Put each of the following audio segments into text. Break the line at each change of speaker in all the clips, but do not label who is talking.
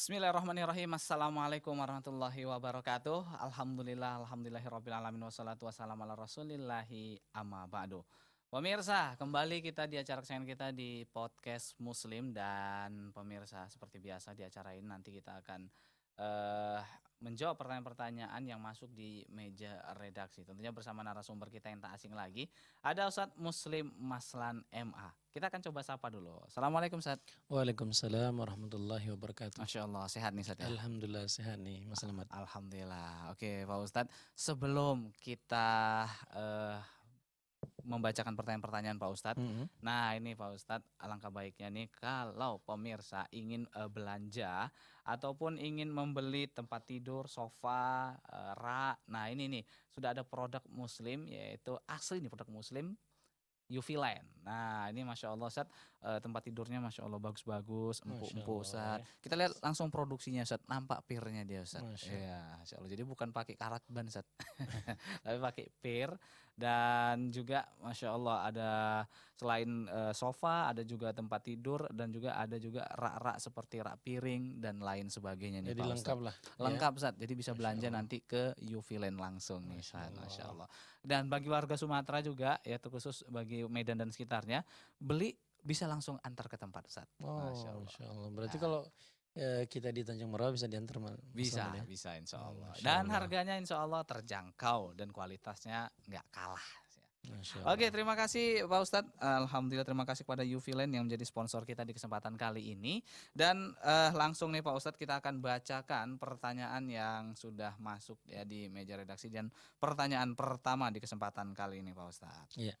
Bismillahirrahmanirrahim. Assalamualaikum warahmatullahi wabarakatuh. Alhamdulillahirrahmanirrahim. Wassalatu wassalamu ala rasulillahi amma ba'du. Pemirsa, kembali kita di acara kesayangan kita di podcast Muslim. Dan pemirsa, seperti biasa di acara ini nanti kita akan menjawab pertanyaan-pertanyaan yang masuk di meja redaksi. Tentunya bersama narasumber kita yang tak asing lagi, ada Ustadz Muslim Maslan MA. Kita akan coba sapa dulu. Assalamualaikum Ustadz.
Waalaikumsalam warahmatullahi wabarakatuh.
Masya Allah, sehat nih Ustadz ya?
Alhamdulillah sehat nih Mas Selamat.
Alhamdulillah. Oke Pak Ustadz, sebelum kita membacakan pertanyaan-pertanyaan Pak Ustadz. Nah ini Pak Ustadz, alangkah baiknya nih kalau pemirsa ingin belanja ataupun ingin membeli tempat tidur, sofa, rak. Nah ini nih sudah ada produk Muslim, yaitu asli nih produk Muslim, UV Land. Nah ini Masya Allah Ustadz, tempat tidurnya Masya Allah bagus-bagus, empuk-empuk Ustadz. Kita lihat langsung produksinya Ustadz, nampak pirnya dia Ustadz. Iya Masya Allah, jadi bukan pakai karat ban Ustadz, tapi pakai pir. Dan juga Masya Allah ada selain sofa, ada juga tempat tidur, dan juga ada juga rak-rak seperti rak piring dan lain sebagainya nih
Jadi
Pak
lengkap
Ustadz.
lah.
Lengkap Ustadz, jadi bisa
Masya
belanja
Allah.
nanti ke UV Land langsung nih Ustadz.
Allah.
Masya Allah. Dan bagi warga Sumatera juga, ya terkhusus bagi Medan dan sekitarnya, beli bisa langsung antar ke tempat Ustadz.
Masya Allah. Berarti kalau kita di Tanjung Merauke bisa diantar
Bisa,
ya?
bisa insya Allah.
Masya
Dan
Allah.
harganya insya Allah terjangkau dan kualitasnya nggak kalah.
Masya Allah.
Oke, terima kasih Pak Ustadz. Alhamdulillah, terima kasih kepada UV Land yang menjadi sponsor kita di kesempatan kali ini. Dan langsung nih Pak Ustadz, kita akan bacakan pertanyaan yang sudah masuk ya di meja redaksi. Dan pertanyaan pertama di kesempatan kali ini Pak Ustadz.
Iya.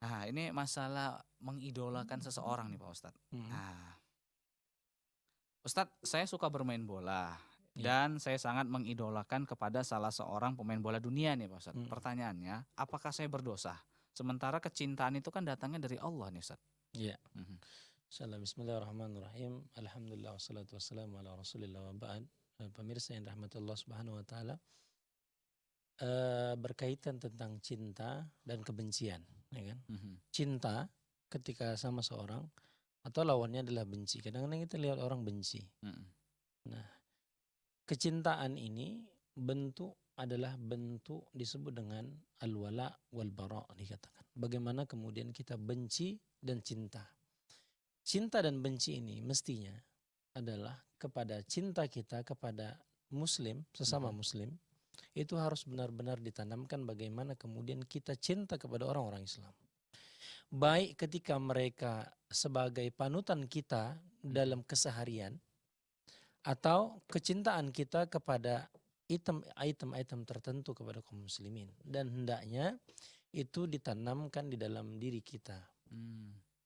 Nah ini masalah mengidolakan seseorang nih Pak Ustadz. Nah, Ustadz, saya suka bermain bola. Dan saya sangat mengidolakan kepada salah seorang pemain bola dunia nih Pak Ustadz. Pertanyaannya, apakah saya berdosa? Sementara kecintaan itu kan datangnya dari Allah nih Ustadz.
Iya. Bismillahirrahmanirrahim. Alhamdulillah wassalatu wassalamu ala rasulillah wa ba'd. Pemirsa yang rahmatullah subhanahu wa ta'ala, berkaitan tentang cinta dan kebencian, ya kan? Cinta ketika sama seorang atau lawannya adalah benci. Kadang-kadang kita lihat orang benci. Nah, kecintaan ini adalah bentuk disebut dengan al-wala wal bara dikatakan. Bagaimana kemudian kita benci dan cinta. Cinta dan benci ini mestinya adalah kepada cinta kita kepada muslim, sesama muslim, itu harus benar-benar ditanamkan bagaimana kemudian kita cinta kepada orang-orang Islam. Baik ketika mereka sebagai panutan kita dalam keseharian, atau kecintaan kita kepada item-item tertentu kepada kaum muslimin. Dan hendaknya itu ditanamkan di dalam diri kita.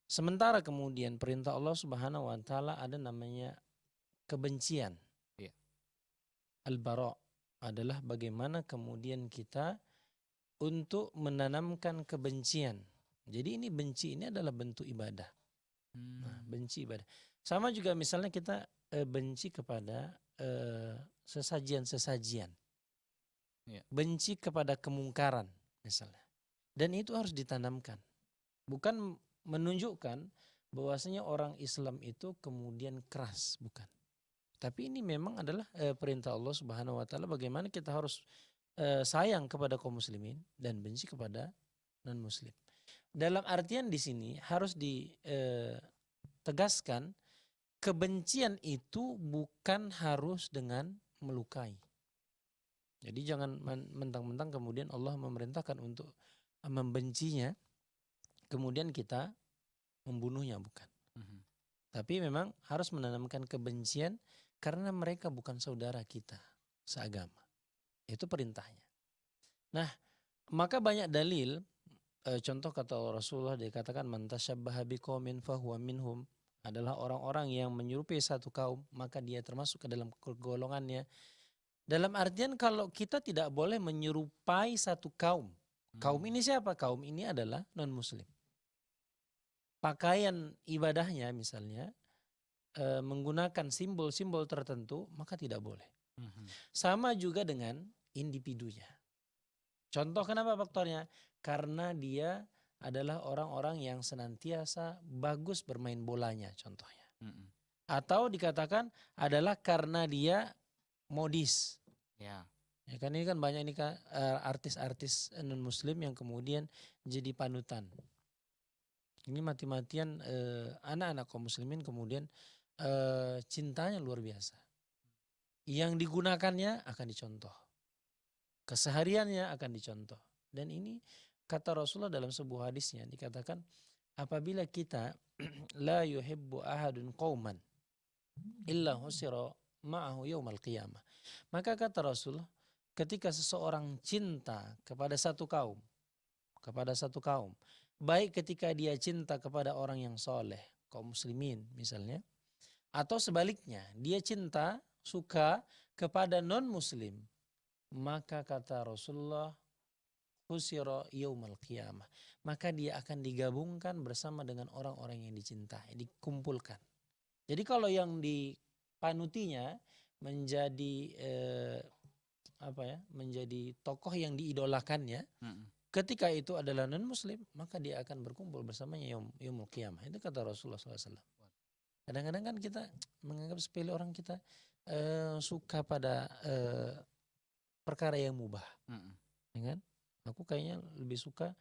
Sementara kemudian perintah Allah subhanahu wa ta'ala ada namanya kebencian. Al-bara' adalah bagaimana kemudian kita untuk menanamkan kebencian. Jadi ini benci ini adalah bentuk ibadah. Nah, benci ibadah. Sama juga misalnya kita benci kepada sesajian-sesajian. Benci kepada kemungkaran misalnya. Dan itu harus ditanamkan. Bukan menunjukkan bahwasanya orang Islam itu kemudian keras, bukan. Tapi ini memang adalah perintah Allah Subhanahu wa taala bagaimana kita harus sayang kepada kaum muslimin dan benci kepada non muslim. Dalam artian di sini harus ditegaskan kebencian itu bukan harus dengan melukai. Jadi jangan mentang-mentang kemudian Allah memerintahkan untuk membencinya, kemudian kita membunuhnya, bukan. Tapi memang harus menanamkan kebencian karena mereka bukan saudara kita seagama. Itu perintahnya. Nah, maka banyak dalil, contoh kata Rasulullah dikatakan man tasyabbaha biqaumin fahuwa minhum, adalah orang-orang yang menyerupai satu kaum maka dia termasuk ke dalam golongannya. Dalam artian kalau kita tidak boleh menyerupai satu kaum. Kaum ini siapa? Kaum ini adalah non muslim. Pakaian ibadahnya misalnya menggunakan simbol-simbol tertentu maka tidak boleh. Sama juga dengan individunya. Contoh kenapa faktornya? Karena dia adalah orang-orang yang senantiasa bagus bermain bolanya contohnya. Atau dikatakan adalah karena dia modis.
Ya.
Ya kan ini kan banyak ini kan artis-artis non muslim yang kemudian jadi panutan. Ini mati-matian anak-anak kaum muslimin kemudian cintanya luar biasa. Yang digunakannya akan dicontoh. Kesehariannya akan dicontoh. Dan ini kata Rasulullah dalam sebuah hadisnya dikatakan apabila kita la yuhibbu ahadun qauman illa husira ma'ahu yaumal qiyamah. Maka kata Rasul, ketika seseorang cinta kepada satu kaum, baik ketika dia cinta kepada orang yang soleh, kaum muslimin misalnya, atau sebaliknya, dia cinta, suka kepada non-muslim, maka kata Rasulullah, husira yaumal qiyamah. Maka dia akan digabungkan bersama dengan orang-orang yang dicintai, dikumpulkan. Jadi kalau yang dipanutinya menjadi menjadi tokoh yang diidolakannya, ketika itu adalah non muslim, maka dia akan berkumpul bersamanya yaumul qiyamah. Itu kata Rasulullah SAW. Kadang-kadang kan kita menganggap sepele orang kita suka pada perkara yang mubah, ya kan? Aku kayaknya lebih suka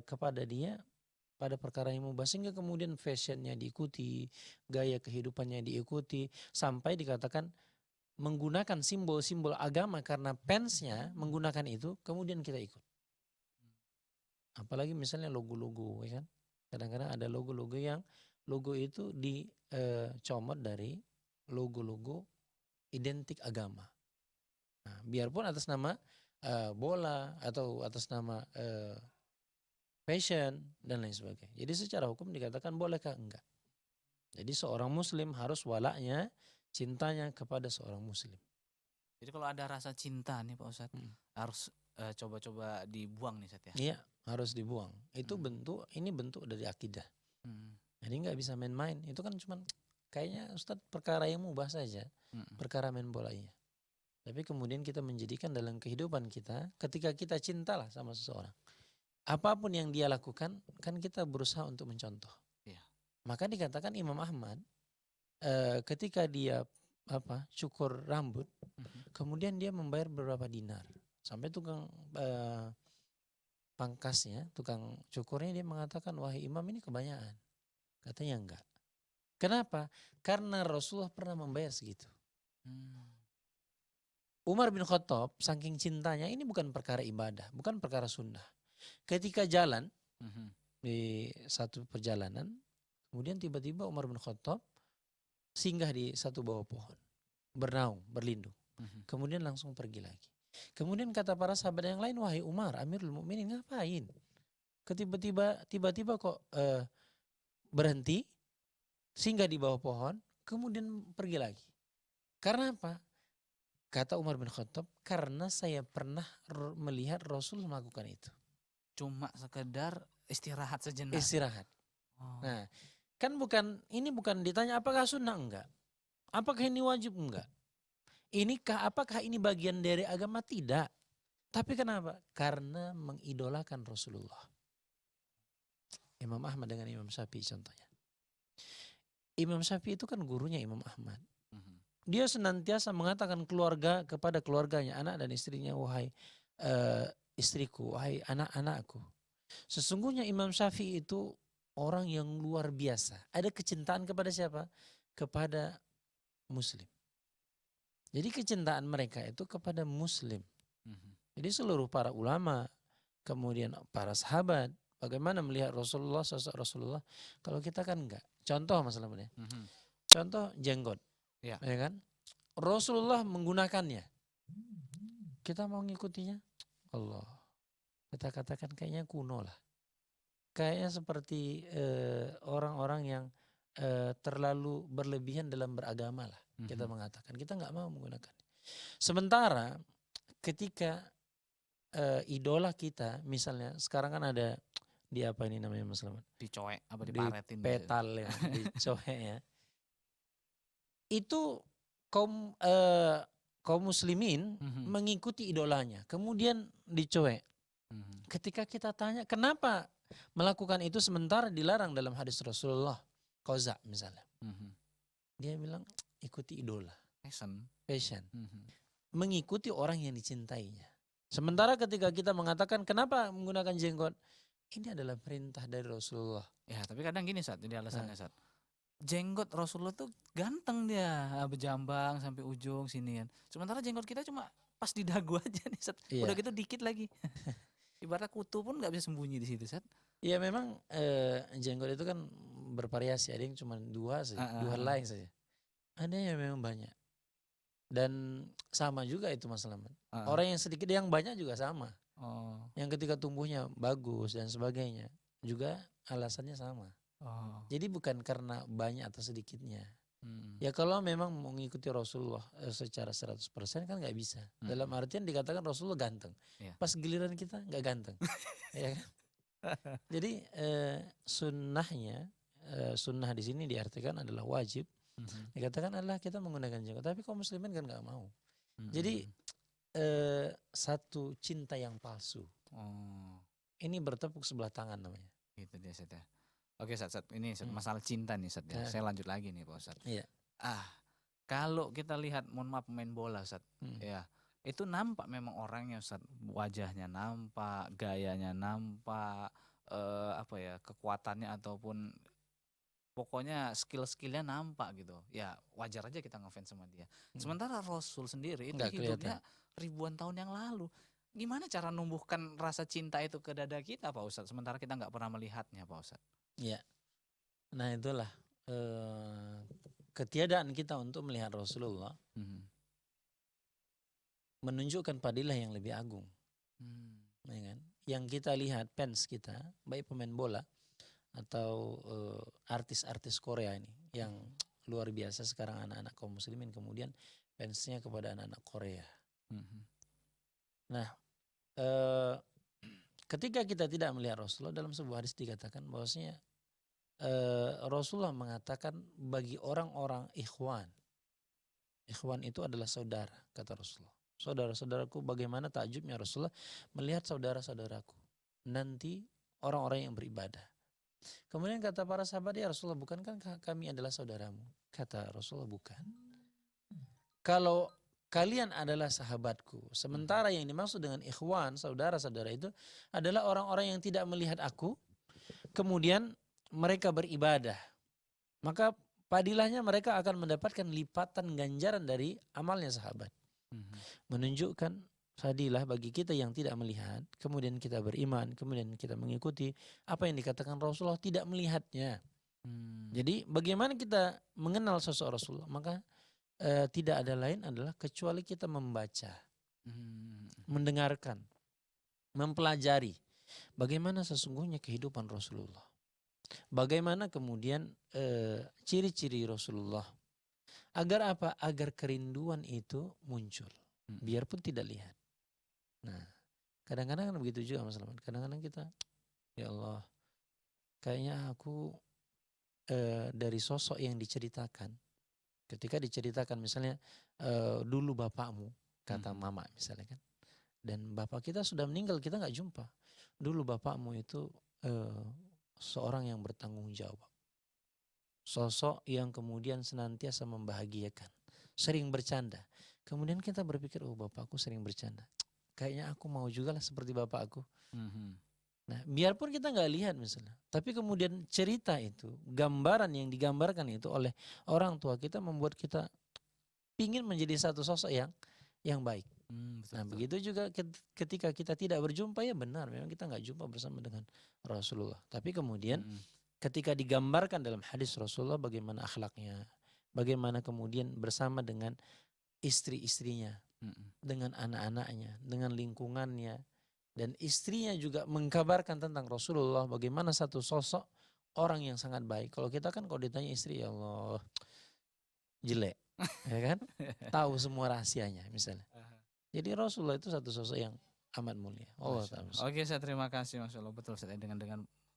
kepada dia pada perkara yang mubah, sehingga kemudian fashionnya diikuti, gaya kehidupannya diikuti, sampai dikatakan menggunakan simbol-simbol agama karena fansnya menggunakan itu, kemudian kita ikut. Apalagi misalnya logo-logo, ya kan? Kadang-kadang ada logo-logo yang logo itu dicomot dari logo-logo identik agama. Nah, biarpun atas nama bola atau atas nama fashion dan lain sebagainya. Jadi secara hukum dikatakan bolehkah? Enggak. Jadi seorang muslim harus walaknya, cintanya kepada seorang muslim.
Jadi kalau ada rasa cinta nih Pak Ustadz, harus coba-coba dibuang nih Ustadz ya?
Iya, harus dibuang. Itu bentuk dari akidah. Jadi nggak bisa main-main. Itu kan cuman kayaknya Ustadz perkara yang mubah saja, perkara main bolanya. Tapi kemudian kita menjadikan dalam kehidupan kita, ketika kita cintalah sama seseorang, apapun yang dia lakukan, kan kita berusaha untuk mencontoh.
Ya.
Maka dikatakan Imam Ahmad ketika dia cukur rambut, kemudian dia membayar beberapa dinar. Sampai tukang pangkasnya, tukang cukurnya dia mengatakan, wahai imam ini kebanyakan. Katanya enggak. Kenapa? Karena Rasulullah pernah membayar segitu. Umar bin Khattab saking cintanya, ini bukan perkara ibadah, bukan perkara sunnah. Ketika jalan di satu perjalanan, kemudian tiba-tiba Umar bin Khattab singgah di satu bawah pohon, bernaung, berlindung. Kemudian langsung pergi lagi. Kemudian kata para sahabat yang lain, wahai Umar, Amirul Mukminin, ngapain? Tiba-tiba kok berhenti, singgah di bawah pohon, kemudian pergi lagi. Karena apa? Kata Umar bin Khattab, karena saya pernah melihat Rasul melakukan itu.
Cuma sekedar istirahat sejenak.
Istirahat. Nah, kan ini bukan ditanya apakah sunnah, enggak. Apakah ini wajib, enggak. Apakah ini bagian dari agama? Tidak. Tapi kenapa? Karena mengidolakan Rasulullah. Imam Ahmad dengan Imam Syafi'i contohnya. Imam Syafi'i itu kan gurunya Imam Ahmad. Dia senantiasa mengatakan kepada keluarganya, anak dan istrinya, wahai istriku, wahai anak-anakku. Sesungguhnya Imam Syafi'i itu orang yang luar biasa. Ada kecintaan kepada siapa? Kepada muslim. Jadi kecintaan mereka itu kepada muslim. Jadi seluruh para ulama, kemudian para sahabat, bagaimana melihat Rasulullah, sosok Rasulullah. Kalau kita kan enggak. Contoh masalahnya. Contoh jenggot. Ya kan? Rasulullah menggunakannya. Kita mau ngikutinya? Allah. Kita katakan kayaknya kuno lah. Kayaknya seperti orang-orang yang terlalu berlebihan dalam beragama lah. Kita mengatakan. Kita nggak mau menggunakan. Sementara ketika idola kita, misalnya sekarang kan ada di apa ini namanya Mas Laman?
Dicoek, diparetin.
Di petal ya, dicoek ya. Itu kaum muslimin mengikuti idolanya, kemudian dicuek. Ketika kita tanya kenapa melakukan itu sementara dilarang dalam hadis Rasulullah, qaza misalnya. Dia bilang ikuti idola, passion. Mengikuti orang yang dicintainya. Sementara ketika kita mengatakan kenapa menggunakan jenggot, ini adalah perintah dari Rasulullah.
Ya, tapi kadang gini Sat, jadi alasannya Sat. Jenggot Rasulullah tuh ganteng dia, berjambang sampai ujung sini kan. Sementara jenggot kita cuma pas di dagu aja nih Sat.
Iya.
Udah gitu dikit lagi. Ibarat kutu pun nggak bisa sembunyi di situ Sat.
Iya memang jenggot itu kan bervariasi. Ada yang cuma dua saja, dua helai saja. Ada yang memang banyak. Dan sama juga itu Mas Slamet. Orang yang sedikit yang banyak juga sama. Yang ketika tumbuhnya bagus dan sebagainya juga alasannya sama. Jadi bukan karena banyak atau sedikitnya. Ya kalau memang mengikuti Rasulullah secara 100% kan nggak bisa. Dalam artian dikatakan Rasulullah ganteng. Pas giliran kita nggak ganteng. Ya kan? Jadi sunnahnya, sunnah di sini diartikan adalah wajib. Dikatakan adalah kita menggunakan jenggot. Tapi kaum muslimin kan nggak mau. Jadi satu cinta yang palsu. Ini bertepuk sebelah tangan namanya.
Gitu dia Sat ya. Oke Sat, ini Sat, masalah cinta nih Sat ya. Saya lanjut lagi nih Pak Ustadz.
Iya.
Kalau kita lihat mohon maaf pemain bola Sat, ya itu nampak memang orangnya Sat, wajahnya nampak, gayanya nampak, kekuatannya ataupun pokoknya skill-skillnya nampak gitu. Ya wajar aja kita ngefans sama dia. Sementara Rasul sendiri itu hidupnya ribuan tahun yang lalu. Gimana cara numbuhkan rasa cinta itu ke dada kita Pak Ustadz? Sementara kita nggak pernah melihatnya Pak Ustadz.
Iya. Nah itulah ketiadaan kita untuk melihat Rasulullah menunjukkan padilah yang lebih agung. Ya kan? Yang kita lihat fans kita, baik pemain bola atau artis-artis Korea ini yang luar biasa sekarang anak-anak kaum muslimin kemudian fansnya kepada anak-anak Korea. Nah ketika kita tidak melihat Rasulullah, dalam sebuah hadis dikatakan bahwasanya Rasulullah mengatakan bagi orang-orang ikhwan itu adalah saudara, kata Rasulullah. Saudara-saudaraku, bagaimana takjubnya Rasulullah melihat saudara-saudaraku nanti orang-orang yang beribadah. Kemudian kata para sahabat, ya Rasulullah, bukankah kami adalah saudaramu? Kata Rasulullah, bukan. Kalau kalian adalah sahabatku, sementara yang dimaksud dengan ikhwan, saudara-saudara itu adalah orang-orang yang tidak melihat aku, kemudian mereka beribadah, maka padilahnya mereka akan mendapatkan lipatan ganjaran dari amalnya sahabat. Menunjukkan fadilah bagi kita yang tidak melihat, kemudian kita beriman, kemudian kita mengikuti apa yang dikatakan Rasulullah, tidak melihatnya. Jadi bagaimana kita mengenal sosok Rasulullah? Maka tidak ada lain adalah kecuali kita membaca, mendengarkan, mempelajari bagaimana sesungguhnya kehidupan Rasulullah. Bagaimana kemudian ciri-ciri Rasulullah. Agar apa? Agar kerinduan itu muncul. Biarpun tidak lihat. Nah, kadang-kadang kan begitu juga Mas Slamet. Kadang-kadang kita, ya Allah, kayaknya aku dari sosok yang diceritakan. Ketika diceritakan misalnya dulu bapakmu, kata mama misalnya kan. Dan bapak kita sudah meninggal, kita nggak jumpa. Dulu bapakmu itu seorang yang bertanggung jawab. Sosok yang kemudian senantiasa membahagiakan. Sering bercanda. Kemudian kita berpikir, oh bapakku sering bercanda. Kayaknya aku mau juga lah seperti bapakku. Nah biarpun kita nggak lihat misalnya. Tapi kemudian cerita itu, gambaran yang digambarkan itu oleh orang tua kita membuat kita ingin menjadi satu sosok yang baik. Nah begitu juga ketika kita tidak berjumpa, ya benar memang kita nggak jumpa bersama dengan Rasulullah. Tapi kemudian ketika digambarkan dalam hadis Rasulullah bagaimana akhlaknya, bagaimana kemudian bersama dengan istri-istrinya, dengan anak-anaknya, dengan lingkungannya, dan istrinya juga mengkabarkan tentang Rasulullah bagaimana satu sosok orang yang sangat baik. Kalau kita kan kalau ditanya istri, ya Allah jelek, ya kan? Tahu semua rahasianya misalnya. Jadi Rasulullah itu satu sosok yang amat mulia. Allah taala.
Oke, saya terima kasih Mas Allah. Betul, saya dengan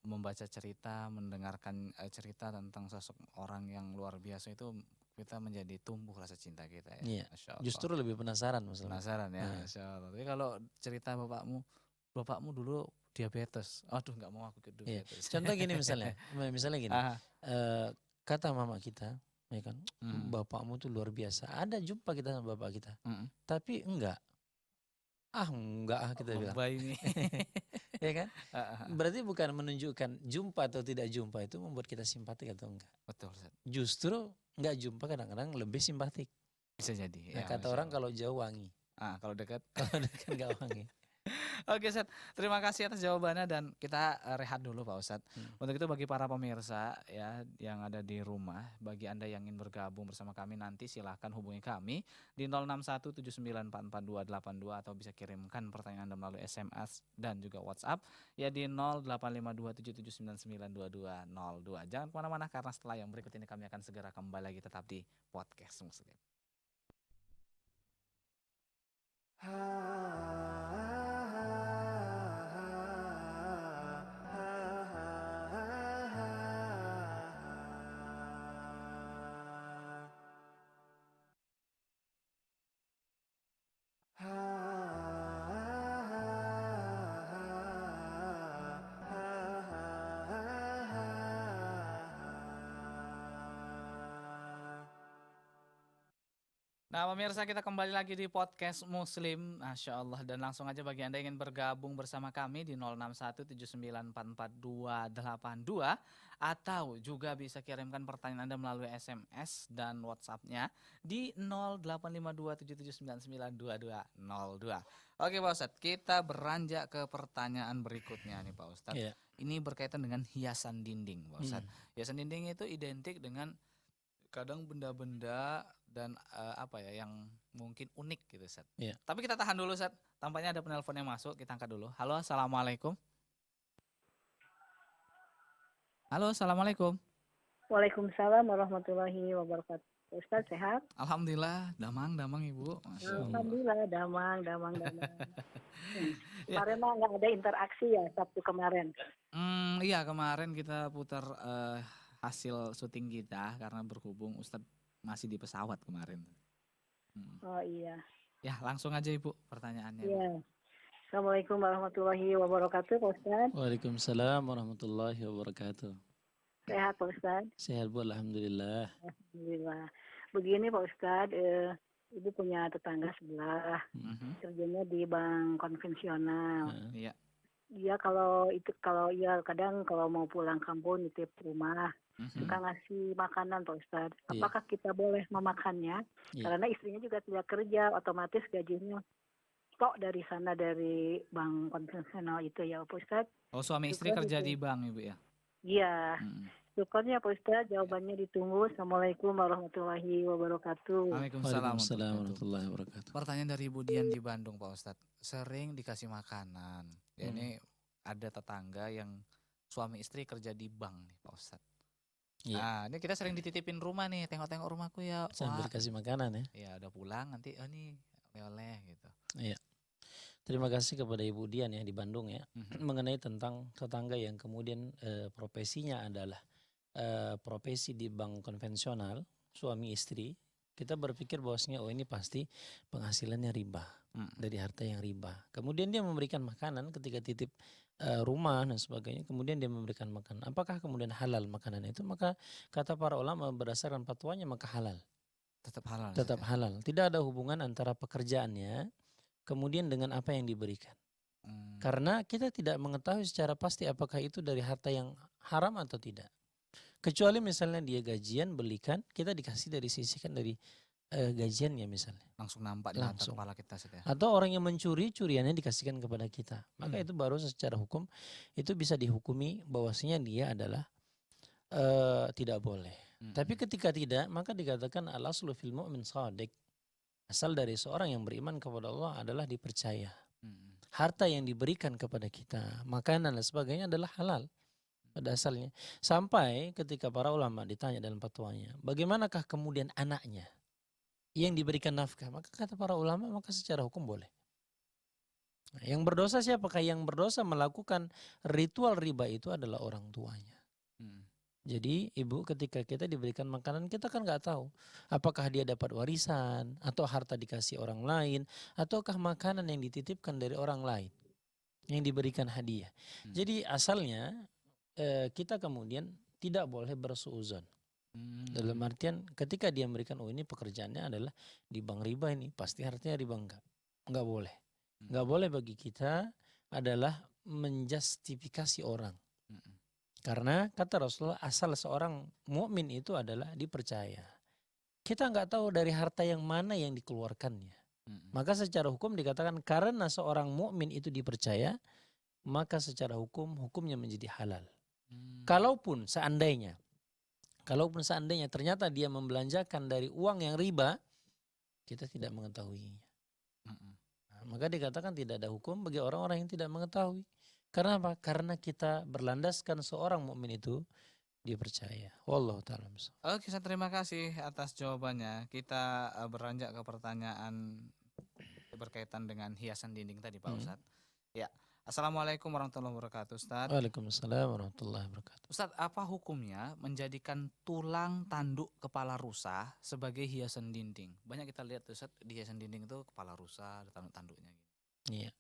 membaca cerita, mendengarkan cerita tentang sosok orang yang luar biasa itu kita menjadi tumbuh rasa cinta kita ya.
Iya. Justru lebih penasaran Mas.
Penasaran ya, Masya Allah. Tapi kalau cerita bapakmu dulu diabetes. Aduh, nggak mau aku ke diabetes.
Contoh gini misalnya gini. Kata mama kita, ya kan, bapakmu tuh luar biasa. Ada jumpa kita sama bapak kita, tapi enggak kita bilang.
Ini.
Ya kan? Berarti bukan menunjukkan jumpa atau tidak jumpa itu membuat kita simpatik atau enggak.
Betul, Ustaz.
Justru enggak jumpa kadang-kadang lebih simpatik.
Bisa jadi.
Nah, kata orang kalau jauh wangi.
Kalau dekat
enggak wangi.
Oke, Ustaz. Terima kasih atas jawabannya dan kita rehat dulu Pak Ustadz. Untuk itu bagi para pemirsa ya yang ada di rumah, bagi Anda yang ingin bergabung bersama kami nanti silahkan hubungi kami di 0617944282 atau bisa kirimkan pertanyaan Anda melalui SMS dan juga WhatsApp ya di 085277992202. Jangan kemana-mana karena setelah yang berikut ini kami akan segera kembali lagi tetap di Podcast Muslim. Nah pemirsa, kita kembali lagi di Podcast Muslim, Masya Allah. Dan langsung aja bagi Anda yang ingin bergabung bersama kami di 0617944282 atau juga bisa kirimkan pertanyaan Anda melalui SMS dan WhatsApp-nya di 085277992202. Oke Pak Ustadz, kita beranjak ke pertanyaan berikutnya nih Pak Ustadz.
Yeah.
Ini berkaitan dengan hiasan dinding Pak Ustadz. Hiasan dinding itu identik dengan kadang benda-benda dan yang mungkin unik gitu Ustaz.
Yeah.
Tapi kita tahan dulu Ustaz. Tampaknya ada penelpon yang masuk, kita angkat dulu. Halo, assalamualaikum. Halo, assalamualaikum.
Waalaikumsalam warahmatullahi wabarakatuh. Ustaz sehat?
Alhamdulillah, damang Ibu.
Alhamdulillah, damang. Kemarin mah nggak ada interaksi ya Sabtu kemarin.
Iya kemarin kita putar hasil syuting kita karena berhubung Ustadz masih di pesawat kemarin.
Oh iya.
Ya langsung aja Ibu pertanyaannya.
Iya. Assalamualaikum warahmatullahi wabarakatuh Pak Ustadz.
Waalaikumsalam warahmatullahi wabarakatuh.
Sehat Pak Ustadz?
Sehat Bu, alhamdulillah.
Alhamdulillah. Begini Pak Ustadz, Ibu punya tetangga sebelah, kerjanya di bank konvensional.
Iya.
Dia kadang kalau mau pulang kampung nitip rumah. Suka ngasih makanan Pak Ustadz. Apakah kita boleh memakannya? Karena istrinya juga tidak kerja, otomatis gajinya kok dari sana dari bank konvensional itu ya Pak Ustadz.
Oh suami istri kerja di bank Ibu ya?
Iya. Syukurnya Pak Ustadz, jawabannya ditunggu. Assalamualaikum warahmatullahi wabarakatuh.
Waalaikumsalam
warahmatullahi wabarakatuh.
Pertanyaan dari Ibu Dian di Bandung Pak Ustadz. Sering dikasih makanan. Ya, ini ada tetangga yang suami istri kerja di bank nih Pak Ustadz.
Iya.
Nah ini kita sering dititipin rumah nih, tengok-tengok rumahku ya.
Sambil kasih makanan ya.
Iya udah pulang nanti nih oleh-oleh gitu.
Iya. Terima kasih kepada Ibu Dian ya di Bandung ya. Mengenai tentang tetangga yang kemudian profesinya adalah profesi di bank konvensional, suami istri. Kita berpikir bahwasanya ini pasti penghasilannya riba, dari harta yang riba. Kemudian dia memberikan makanan ketika titip rumah dan sebagainya, kemudian dia memberikan makanan. Apakah kemudian halal makanan itu? Maka kata para ulama berdasarkan fatwanya maka halal.
Tetap halal.
Tetap halal. Tidak ada hubungan antara pekerjaannya kemudian dengan apa yang diberikan. Karena kita tidak mengetahui secara pasti apakah itu dari harta yang haram atau tidak. Kecuali misalnya dia gajian belikan, kita dikasih dari sisihkan dari gajiannya misalnya.
Langsung nampak di mata kepala kita saja.
Atau orang yang mencuri, curiannya dikasihkan kepada kita. Maka itu baru secara hukum itu bisa dihukumi bahwasanya dia adalah tidak boleh. Tapi ketika tidak, maka dikatakan al-aslu fil mu'min shadiq. Asal dari seorang yang beriman kepada Allah adalah dipercaya. Harta yang diberikan kepada kita, makanan dan sebagainya adalah halal pada asalnya. Sampai ketika para ulama ditanya dalam fatwanya, bagaimanakah kemudian anaknya yang diberikan nafkah? Maka kata para ulama, maka secara hukum boleh. Nah, yang berdosa siapakah? Yang berdosa melakukan ritual riba itu adalah orang tuanya. Jadi ibu ketika kita diberikan makanan, kita kan nggak tahu apakah dia dapat warisan atau harta dikasih orang lain, ataukah makanan yang dititipkan dari orang lain yang diberikan hadiah. Jadi asalnya kita kemudian tidak boleh bersuuzon. Dalam artian ketika dia memberikan, oh ini pekerjaannya adalah di bank riba, ini pasti hartanya riba, enggak boleh. Enggak boleh bagi kita adalah menjustifikasi orang. Karena kata Rasulullah, asal seorang mukmin itu adalah dipercaya. Kita enggak tahu dari harta yang mana yang dikeluarkannya. Maka secara hukum dikatakan karena seorang mukmin itu dipercaya, maka secara hukumnya menjadi halal. Kalaupun seandainya ternyata dia membelanjakan dari uang yang riba, kita tidak mengetahuinya. Nah, maka dikatakan tidak ada hukum bagi orang-orang yang tidak mengetahui. Karena apa? Karena kita berlandaskan seorang mukmin itu dipercaya. Wallahu ta'ala.
Oke, saya terima kasih atas jawabannya. Kita beranjak ke pertanyaan berkaitan dengan hiasan dinding tadi, Pak Ustadz. Ya. Assalamualaikum warahmatullahi wabarakatuh, Ustadz.
Waalaikumsalam warahmatullahi wabarakatuh.
Ustadz, apa hukumnya menjadikan tulang tanduk kepala rusa sebagai hiasan dinding? Banyak kita lihat, Ustadz, di hiasan dinding itu kepala rusa, ada tanduk-tanduknya.
Iya.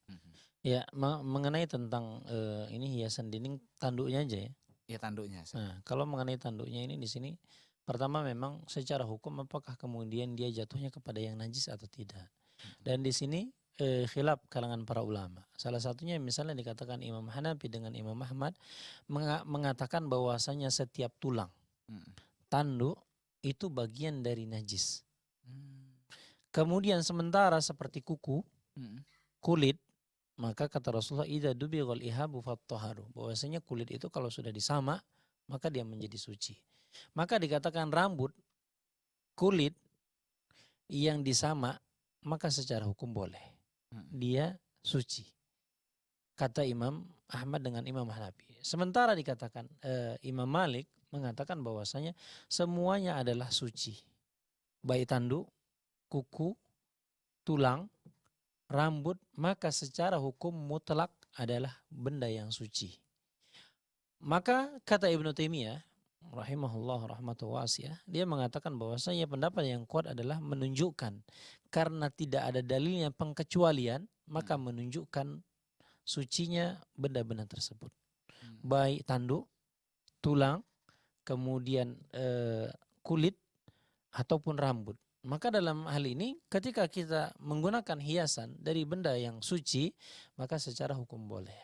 Ya, mengenai tentang ini hiasan dinding, tanduknya aja ya.
Iya, tanduknya.
Nah, kalau mengenai tanduknya ini di sini, pertama memang secara hukum apakah kemudian dia jatuhnya kepada yang najis atau tidak. Dan di sini khilaf kalangan para ulama. Salah satunya misalnya dikatakan Imam Hanafi dengan Imam Ahmad mengatakan bahwasanya setiap tulang tanduk itu bagian dari najis. Kemudian sementara seperti kuku, kulit, maka kata Rasulullah idza dubighal ihabu fattaharu, bahwasanya kulit itu kalau sudah disamak maka dia menjadi suci. Maka dikatakan rambut, kulit yang disamak maka secara hukum boleh. Dia suci. Kata Imam Ahmad dengan Imam Hanafi. Sementara dikatakan Imam Malik mengatakan bahwasanya semuanya adalah suci. Baik tanduk, kuku, tulang, rambut, maka secara hukum mutlak adalah benda yang suci. Maka kata Ibnu Taimiyah rahimahullah rahmatu wasi'ah, dia mengatakan bahwasanya pendapat yang kuat adalah menunjukkan karena tidak ada dalilnya pengkecualian, maka menunjukkan sucinya benda-benda tersebut. Baik tanduk, tulang, kemudian kulit ataupun rambut. Maka dalam hal ini ketika kita menggunakan hiasan dari benda yang suci, maka secara hukum boleh.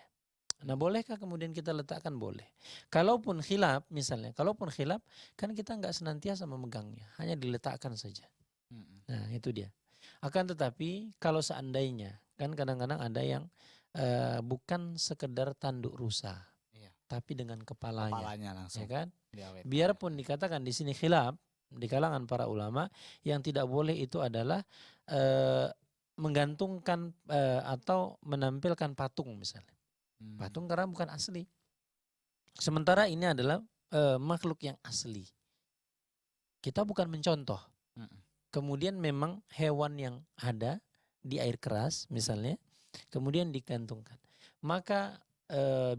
Nah, bolehkah kemudian kita letakkan? Boleh. Kalaupun khilaf misalnya, kan kita nggak senantiasa memegangnya, hanya diletakkan saja. Nah, itu dia. Akan tetapi kalau seandainya, kan kadang-kadang ada yang bukan sekedar tanduk rusa, tapi dengan kepalanya langsung, ya kan? Biarpun dikatakan di sini khilaf di kalangan para ulama, yang tidak boleh itu adalah menggantungkan atau menampilkan patung misalnya. Patung karena bukan asli. Sementara ini adalah makhluk yang asli. Kita bukan mencontoh. Kemudian memang hewan yang ada di air keras misalnya, kemudian digantungkan. Maka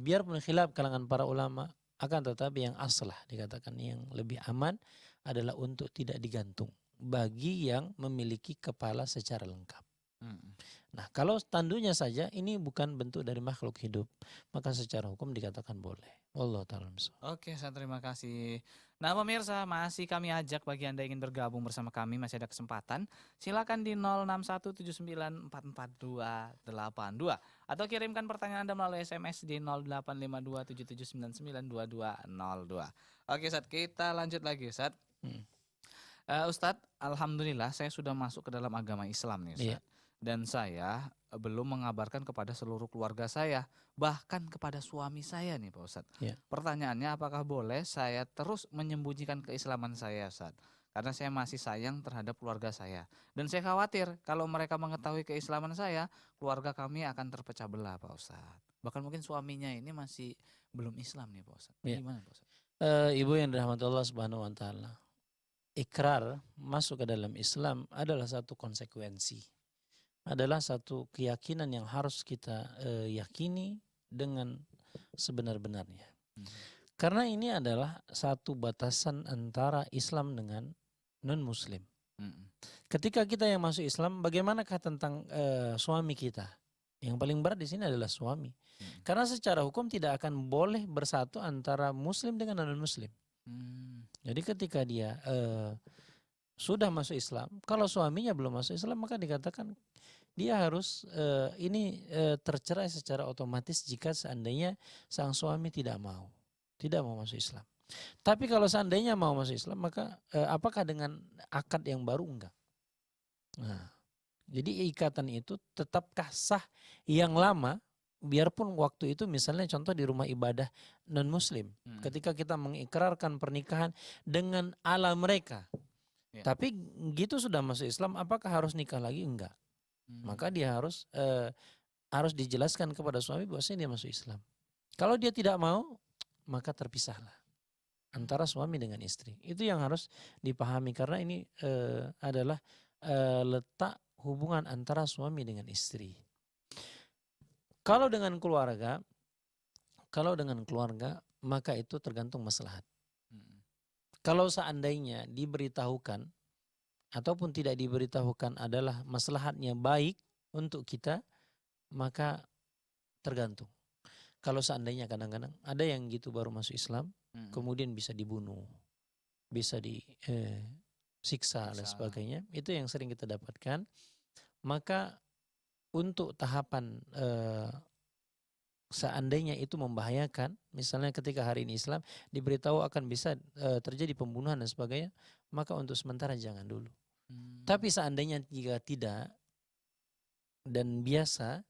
biarpun khilaf kalangan para ulama, akan tetapi yang aslah dikatakan yang lebih aman adalah untuk tidak digantung bagi yang memiliki kepala secara lengkap. Nah, kalau tanduknya saja ini bukan bentuk dari makhluk hidup, maka secara hukum dikatakan boleh. Wallahu ta'ala.
Oke, saya terima kasih. Nah, pemirsa, masih kami ajak bagi Anda yang ingin bergabung bersama kami, masih ada kesempatan. Silakan di 0617944282 atau kirimkan pertanyaan Anda melalui SMS di 085277992202. Oke, Ustadz, kita lanjut lagi, Ustadz. Ustadz, alhamdulillah saya sudah masuk ke dalam agama Islam nih, Ustadz. Yeah. Dan saya belum mengabarkan kepada seluruh keluarga saya, bahkan kepada suami saya nih Pak Ustadz. Yeah. Pertanyaannya, apakah boleh saya terus menyembunyikan keislaman saya, Ustadz? Karena saya masih sayang terhadap keluarga saya. Dan saya khawatir kalau mereka mengetahui keislaman saya, keluarga kami akan terpecah belah, Pak Ustadz. Bahkan mungkin suaminya ini masih belum Islam nih Pak Ustadz. Yeah. Gimana Pak Ustadz?
Ibu yang dirahmati Allah Subhanahu wa taala, ikrar masuk ke dalam Islam adalah satu konsekuensi. Adalah satu keyakinan yang harus kita yakini dengan sebenar-benarnya. Karena ini adalah satu batasan antara Islam dengan non-Muslim. Ketika kita yang masuk Islam, bagaimanakah tentang suami kita? Yang paling berat di sini adalah suami. Karena secara hukum tidak akan boleh bersatu antara Muslim dengan non-Muslim. Jadi ketika dia sudah masuk Islam, kalau suaminya belum masuk Islam maka dikatakan dia harus tercerai secara otomatis jika seandainya sang suami tidak mau masuk Islam. Tapi kalau seandainya mau masuk Islam maka apakah dengan akad yang baru? Enggak. Nah, jadi ikatan itu tetapkah sah yang lama, biarpun waktu itu misalnya contoh di rumah ibadah non muslim, ketika kita mengikrarkan pernikahan dengan ala mereka, tapi gitu sudah masuk Islam, apakah harus nikah lagi? Enggak. Maka dia harus dijelaskan kepada suami bahwasanya dia masuk Islam. Kalau dia tidak mau, maka terpisahlah antara suami dengan istri. Itu yang harus dipahami karena ini adalah letak hubungan antara suami dengan istri. Kalau dengan keluarga maka itu tergantung maslahat. Kalau seandainya diberitahukan ataupun tidak diberitahukan adalah maslahatnya baik untuk kita, maka tergantung. Kalau seandainya kadang-kadang ada yang gitu baru masuk Islam, kemudian bisa dibunuh, bisa disiksa dan sebagainya, itu yang sering kita dapatkan. Maka untuk tahapan seandainya itu membahayakan, misalnya ketika hari ini Islam diberitahu akan bisa terjadi pembunuhan dan sebagainya, maka untuk sementara jangan dulu. Tapi seandainya jika tidak dan biasa,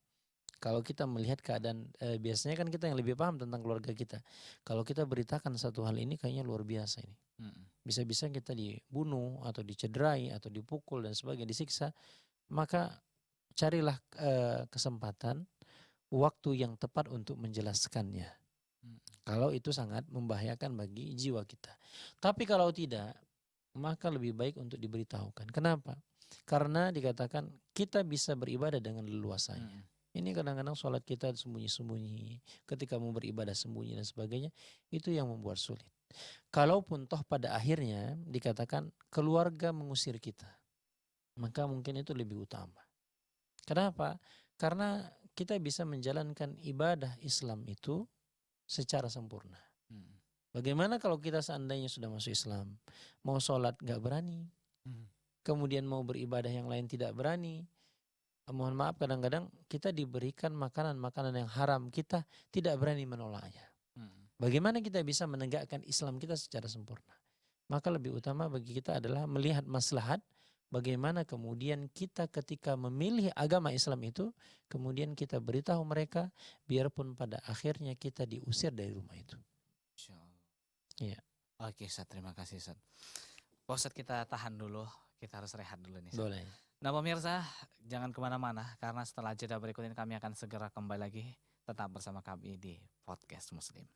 kalau kita melihat keadaan biasanya kan kita yang lebih paham tentang keluarga kita. Kalau kita beritakan satu hal ini kayaknya luar biasa ini. Bisa-bisa kita dibunuh atau dicederai atau dipukul dan sebagainya, disiksa, maka carilah kesempatan waktu yang tepat untuk menjelaskannya. Kalau itu sangat membahayakan bagi jiwa kita. Tapi kalau tidak, maka lebih baik untuk diberitahukan. Kenapa? Karena dikatakan kita bisa beribadah dengan leluasanya. Ini kadang-kadang sholat kita sembunyi-sembunyi, ketika mau beribadah sembunyi dan sebagainya, itu yang membuat sulit. Kalaupun toh pada akhirnya dikatakan keluarga mengusir kita, maka mungkin itu lebih utama. Kenapa? Karena kita bisa menjalankan ibadah Islam itu secara sempurna. Bagaimana kalau kita seandainya sudah masuk Islam, mau sholat gak berani, kemudian mau beribadah yang lain tidak berani. Mohon maaf, kadang-kadang kita diberikan makanan-makanan yang haram, kita tidak berani menolaknya. Bagaimana kita bisa menegakkan Islam kita secara sempurna? Maka lebih utama bagi kita adalah melihat maslahat, bagaimana kemudian kita ketika memilih agama Islam itu, kemudian kita beritahu mereka, biarpun pada akhirnya kita diusir dari rumah itu.
Ya. Oke, Ustaz, terima kasih, Ustaz. Ustaz, kita tahan dulu, kita harus rehat dulu nih, Ustaz.
Boleh.
Nah pemirsa, jangan kemana-mana karena setelah jeda berikut ini kami akan segera kembali lagi. Tetap bersama kami di Podcast Muslim.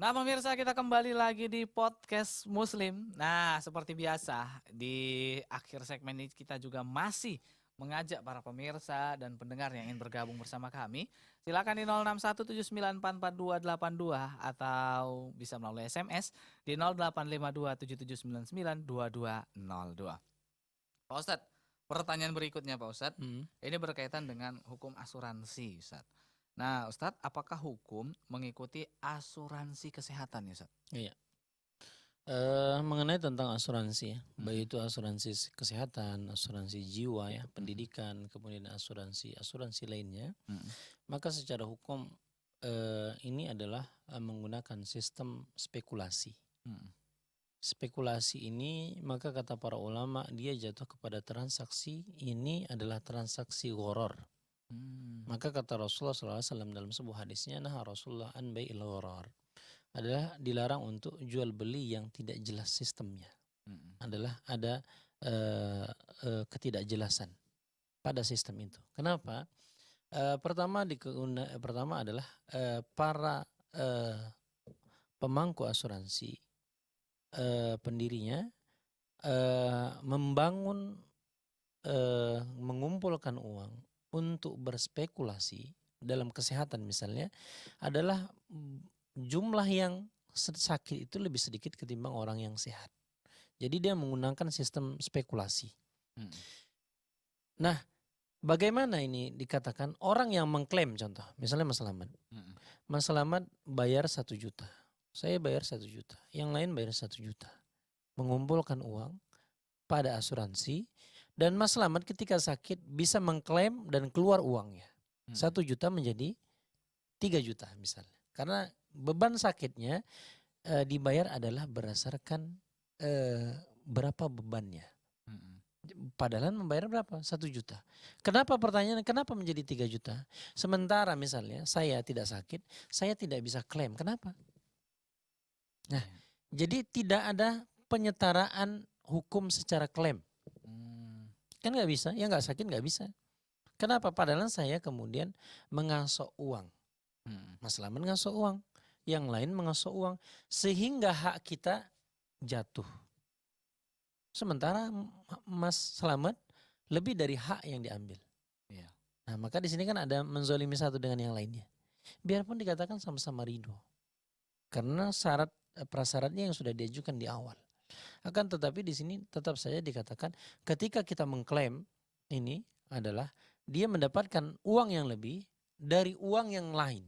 Nah pemirsa, kita kembali lagi di Podcast Muslim. Nah seperti biasa di akhir segmen ini kita juga masih mengajak para pemirsa dan pendengar yang ingin bergabung bersama kami. Silakan di 0617944282 atau bisa melalui SMS di 085277992202. Pak Ustadz, pertanyaan berikutnya Pak Ustadz, ini berkaitan dengan hukum asuransi Ustadz. Nah Ustadz, apakah hukum mengikuti asuransi kesehatan ya Ustadz?
Iya. Mengenai tentang asuransi ya, baik itu asuransi kesehatan, asuransi jiwa ya, pendidikan, kemudian asuransi lainnya, maka secara hukum ini adalah menggunakan sistem spekulasi. Spekulasi ini maka kata para ulama dia jatuh kepada transaksi ini adalah transaksi gharar. Maka kata Rasulullah SAW dalam sebuah hadisnya, nah Rasulullah an bai'il gharar, adalah dilarang untuk jual beli yang tidak jelas sistemnya. Adalah ada ketidakjelasan pada sistem itu. Kenapa? Pertama adalah para pemangku asuransi pendirinya membangun mengumpulkan uang untuk berspekulasi dalam kesehatan misalnya adalah jumlah yang sakit itu lebih sedikit ketimbang orang yang sehat. Jadi dia menggunakan sistem spekulasi. Nah, bagaimana ini dikatakan orang yang mengklaim contoh, misalnya Mas Slamet. Mas Slamet bayar 1 juta, saya bayar 1 juta, yang lain bayar 1 juta. Mengumpulkan uang pada asuransi dan Mas Slamet ketika sakit bisa mengklaim dan keluar uangnya. 1 juta menjadi 3 juta misalnya. Karena beban sakitnya dibayar adalah berdasarkan berapa bebannya. Padahal membayar berapa? 1 juta. Kenapa pertanyaannya kenapa menjadi 3 juta? Sementara misalnya saya tidak sakit, saya tidak bisa klaim. Kenapa? Nah, jadi tidak ada penyetaraan hukum secara klaim. Kan nggak bisa, ya nggak sakit nggak bisa. Kenapa? Padahal saya kemudian mengasok uang. Mas Slamet mengasok uang, yang lain mengasok uang. Sehingga hak kita jatuh. Sementara Mas Slamet lebih dari hak yang diambil. Nah, maka di sini kan ada menzolimi satu dengan yang lainnya. Biarpun dikatakan sama-sama ridho. Karena prasyaratnya yang sudah diajukan di awal. Akan tetapi di sini tetap saja dikatakan ketika kita mengklaim ini adalah dia mendapatkan uang yang lebih dari uang yang lain.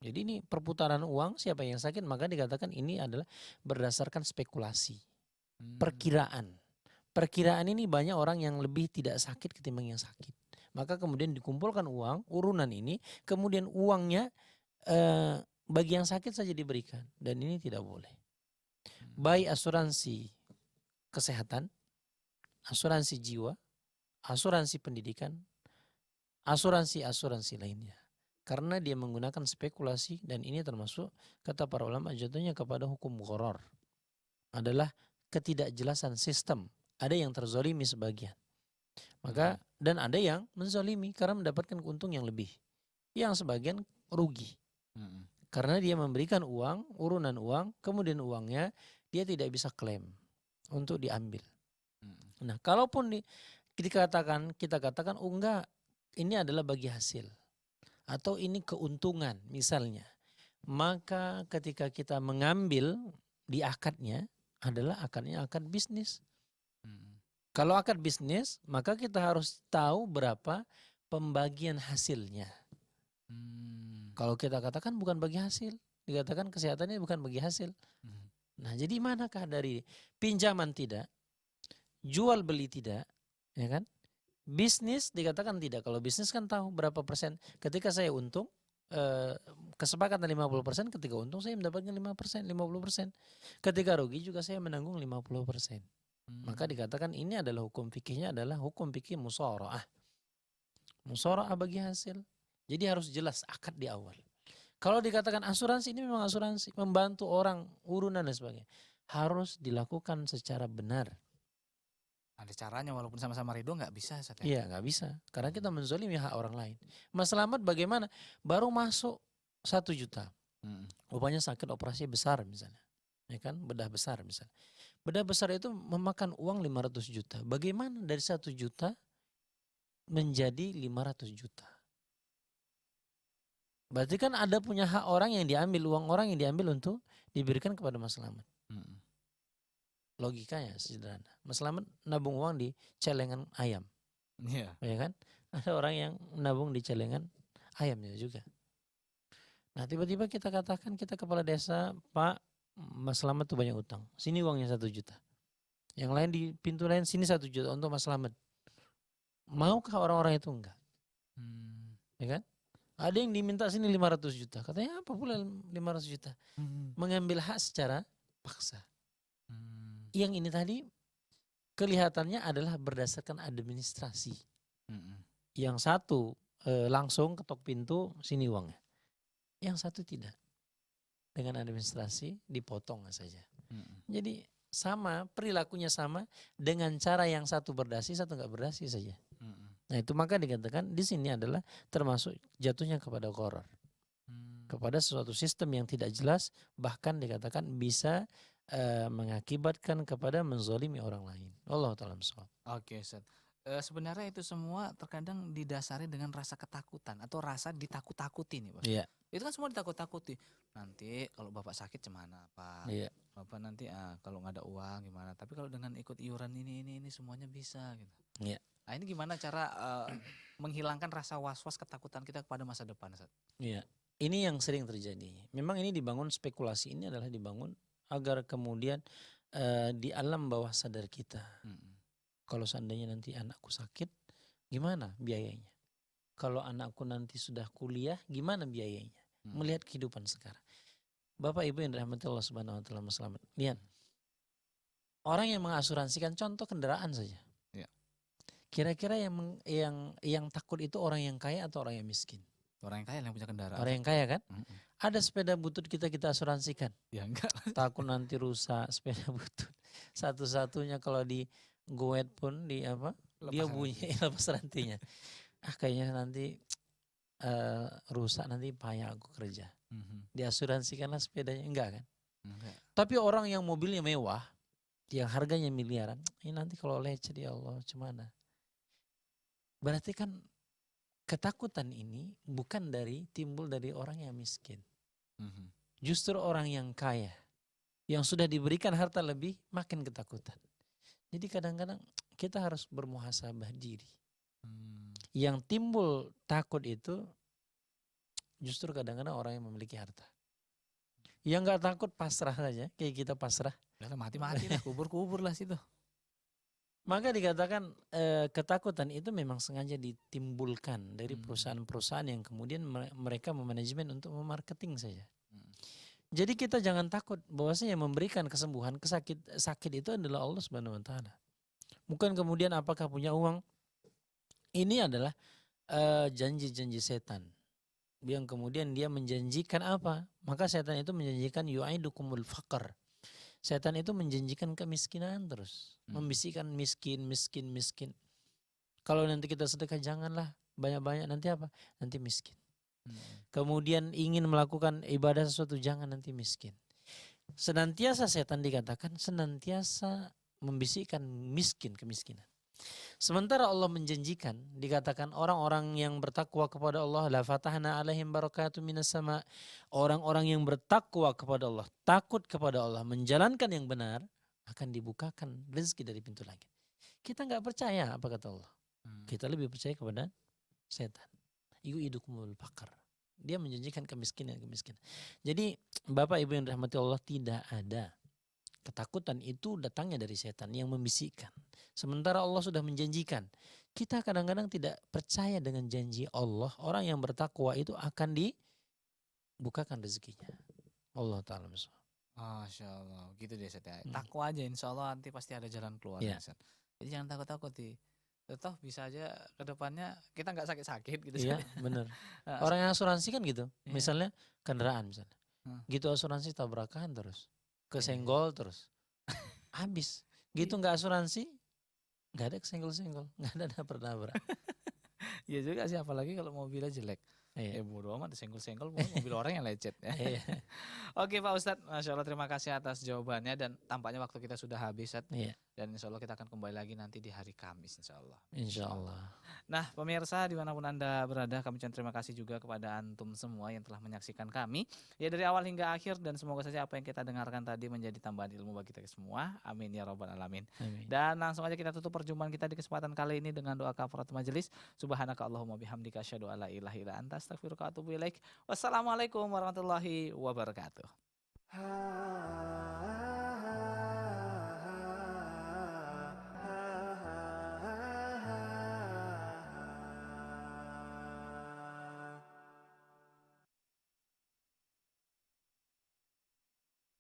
Jadi ini perputaran uang siapa yang sakit maka dikatakan ini adalah berdasarkan spekulasi. Perkiraan. Perkiraan ini banyak orang yang lebih tidak sakit ketimbang yang sakit. Maka kemudian dikumpulkan uang, urunan ini, kemudian uangnya bagi yang sakit saja diberikan. Dan ini tidak boleh. Baik asuransi kesehatan, asuransi jiwa, asuransi pendidikan, asuransi lainnya. Karena dia menggunakan spekulasi dan ini termasuk kata para ulama jatuhnya kepada hukum gharar. Adalah ketidakjelasan sistem. Ada yang terzolimi sebagian. Maka dan ada yang menzolimi karena mendapatkan keuntungan yang lebih. Yang sebagian rugi. Karena dia memberikan uang, urunan uang, kemudian uangnya dia tidak bisa klaim untuk diambil. Nah, kalaupun kita katakan oh enggak, ini adalah bagi hasil atau ini keuntungan misalnya. Maka ketika kita mengambil di akadnya adalah akadnya akad bisnis. Kalau akad bisnis, maka kita harus tahu berapa pembagian hasilnya. Kalau kita katakan bukan bagi hasil, dikatakan kesehatannya bukan bagi hasil. Nah, jadi manakah dari pinjaman tidak, jual beli tidak, ya kan? Bisnis dikatakan tidak. Kalau bisnis kan tahu berapa persen. Ketika saya untung, kesepakatan 50%, ketika untung saya mendapatkan 5%, 50%. Ketika rugi juga saya menanggung 50%. Maka dikatakan ini adalah hukum fikihnya adalah hukum fikih mushara'ah. Mushara'ah bagi hasil. Jadi harus jelas akad di awal. Kalau dikatakan asuransi ini memang asuransi membantu orang urunan dan sebagainya. Harus dilakukan secara benar.
Ada caranya walaupun sama-sama ridho nggak bisa.
Iya nggak bisa. Karena kita menzolimi hak orang lain. Mas Slamet bagaimana? Baru masuk 1 juta. Rupanya sakit operasi besar misalnya. Ya kan? Bedah besar misalnya. Bedah besar itu memakan uang 500 juta. Bagaimana dari 1 juta menjadi 500 juta? Berarti kan ada punya hak orang yang diambil, uang orang yang diambil untuk diberikan kepada Mas Slamet. Logikanya sederhana. Mas Slamet nabung uang di celengan ayam. Ya kan? Ada orang yang nabung di celengan ayamnya juga. Nah tiba-tiba kita katakan kita kepala desa, Pak Mas Slamet tuh banyak utang. Sini uangnya 1 juta. Yang lain di pintu lain sini 1 juta untuk Mas Slamet. Maukah orang-orang itu enggak? Ya kan? Ada yang diminta sini 500 juta. Katanya apa pula 500 juta? Mengambil hak secara paksa. Yang ini tadi kelihatannya adalah berdasarkan administrasi. Yang satu langsung ketok pintu sini uangnya. Yang satu tidak. Dengan administrasi dipotong saja. Jadi sama, perilakunya sama dengan cara yang satu berdasi, satu enggak berdasi saja. Nah itu maka dikatakan di sini adalah termasuk jatuhnya kepada gharar. Kepada sesuatu sistem yang tidak jelas, bahkan dikatakan bisa mengakibatkan kepada menzalimi orang lain. Allah taala bisawab.
Oke, Ustaz. Sebenarnya itu semua terkadang didasari dengan rasa ketakutan atau rasa ditakut-takuti nih, Bos.
Iya.
Itu kan semua ditakut-takuti. Nanti kalau Bapak sakit gimana, Pak?
Iya.
Bapak nanti kalau nggak ada uang gimana? Tapi kalau dengan ikut iuran ini semuanya bisa gitu.
Iya.
Nah, ini gimana cara menghilangkan rasa was-was ketakutan kita kepada masa depan, Ustaz?
Iya. Ini yang sering terjadi. Memang ini dibangun, spekulasi ini adalah dibangun agar kemudian di alam bawah sadar kita. Kalau seandainya nanti anakku sakit, gimana biayanya? Kalau anakku nanti sudah kuliah, gimana biayanya? Melihat kehidupan sekarang. Bapak Ibu yang dirahmati Allah Subhanahu wa taala, selamat. Lihat. Orang yang mengasuransikan contoh kendaraan saja.
Ya.
Kira-kira yang takut itu orang yang kaya atau orang yang miskin?
Orang yang kaya yang punya kendaraan.
Orang yang kaya kan? Ada sepeda butut kita asuransikan.
Ya enggak.
Takut nanti rusak sepeda butut. Satu-satunya kalau di goet pun di apa?
Lepas
dia bunyi lepas rantinya. Kayaknya nanti rusak, nanti payah aku kerja. Diasuransikanlah sepedanya, enggak kan?
Enggak.
Tapi orang yang mobilnya mewah, yang harganya miliaran, ini nanti kalau lecet ya Allah, gimana? Berarti kan ketakutan ini bukan timbul dari orang yang miskin. Justru orang yang kaya, yang sudah diberikan harta lebih, makin ketakutan. Jadi kadang-kadang kita harus bermuhasabah diri. Yang timbul takut itu justru kadang-kadang orang yang memiliki harta. Yang gak takut pasrah saja, kayak kita pasrah.
Udah mati-mati lah, kubur-kubur lah situ.
Maka dikatakan ketakutan itu memang sengaja ditimbulkan dari perusahaan-perusahaan yang kemudian mereka memanajemen untuk memarketing saja. Jadi kita jangan takut bahwasanya yang memberikan kesembuhan, sakit itu adalah Allah Subhanahu wa taala. Bukan kemudian apakah punya uang. Ini adalah janji-janji setan. Yang kemudian dia menjanjikan apa? Maka setan itu menjanjikan yu'idukumul faqr. Setan itu menjanjikan kemiskinan terus. Membisikkan miskin. Kalau nanti kita sedekah janganlah banyak-banyak, nanti apa? Nanti miskin. Kemudian ingin melakukan ibadah sesuatu, jangan, nanti miskin. Senantiasa setan dikatakan senantiasa membisikkan kemiskinan. Sementara Allah menjanjikan, dikatakan orang-orang yang bertakwa kepada Allah, la fatahna alaihim barakatuh minas sama. Orang-orang yang bertakwa kepada Allah, takut kepada Allah, menjalankan yang benar, akan dibukakan rezeki dari pintu langit. Kita nggak percaya apa kata Allah. Kita lebih percaya kepada setan. Yu'idukumul faqr. Dia menjanjikan kemiskinan. Jadi Bapak Ibu yang dirahmati Allah, tidak ada. Ketakutan itu datangnya dari setan yang membisikkan. Sementara Allah sudah menjanjikan. Kita kadang-kadang tidak percaya dengan janji Allah. Orang yang bertakwa itu akan dibukakan rezekinya. Allah ta'ala besok.
Masya Allah. Gitu deh Ustaz ya. Takwa aja, insya Allah nanti pasti ada jalan keluar.
Ya.
Jadi jangan takut-takut. Toh bisa aja ke depannya kita nggak sakit-sakit gitu.
Iya benar. Orang yang asuransi kan gitu.
Iya.
Misalnya kendaraan misalnya. Gitu asuransi tabrakan terus. Kesenggol terus. Habis. Gitu nggak asuransi, nggak ada kesenggol-senggol. Nggak ada nabrak-nabrak.
Iya juga sih, apalagi kalau mobilnya jelek.
Iya.
Bodo amat senggol-senggol, mobil orang yang lecet ya.
Iya.
Oke Pak Ustadz, Masya Allah terima kasih atas jawabannya dan tampaknya waktu kita sudah habis.
Iya.
Dan insya Allah kita akan kembali lagi nanti di hari Kamis insya Allah.
Insya Allah.
Nah pemirsa dimanapun Anda berada, kami ucapkan terima kasih juga kepada antum semua yang telah menyaksikan kami. Ya dari awal hingga akhir, dan semoga saja apa yang kita dengarkan tadi menjadi tambahan ilmu bagi kita semua. Amin ya rabbal alamin.
Amin.
Dan langsung aja kita tutup perjumpaan kita di kesempatan kali ini dengan doa kafaratul majelis. Subhanaka Allahumma bihamdika asyhadu alla ilaha illa anta astaghfiruka wa atubu ilaik. Wassalamualaikum warahmatullahi wabarakatuh.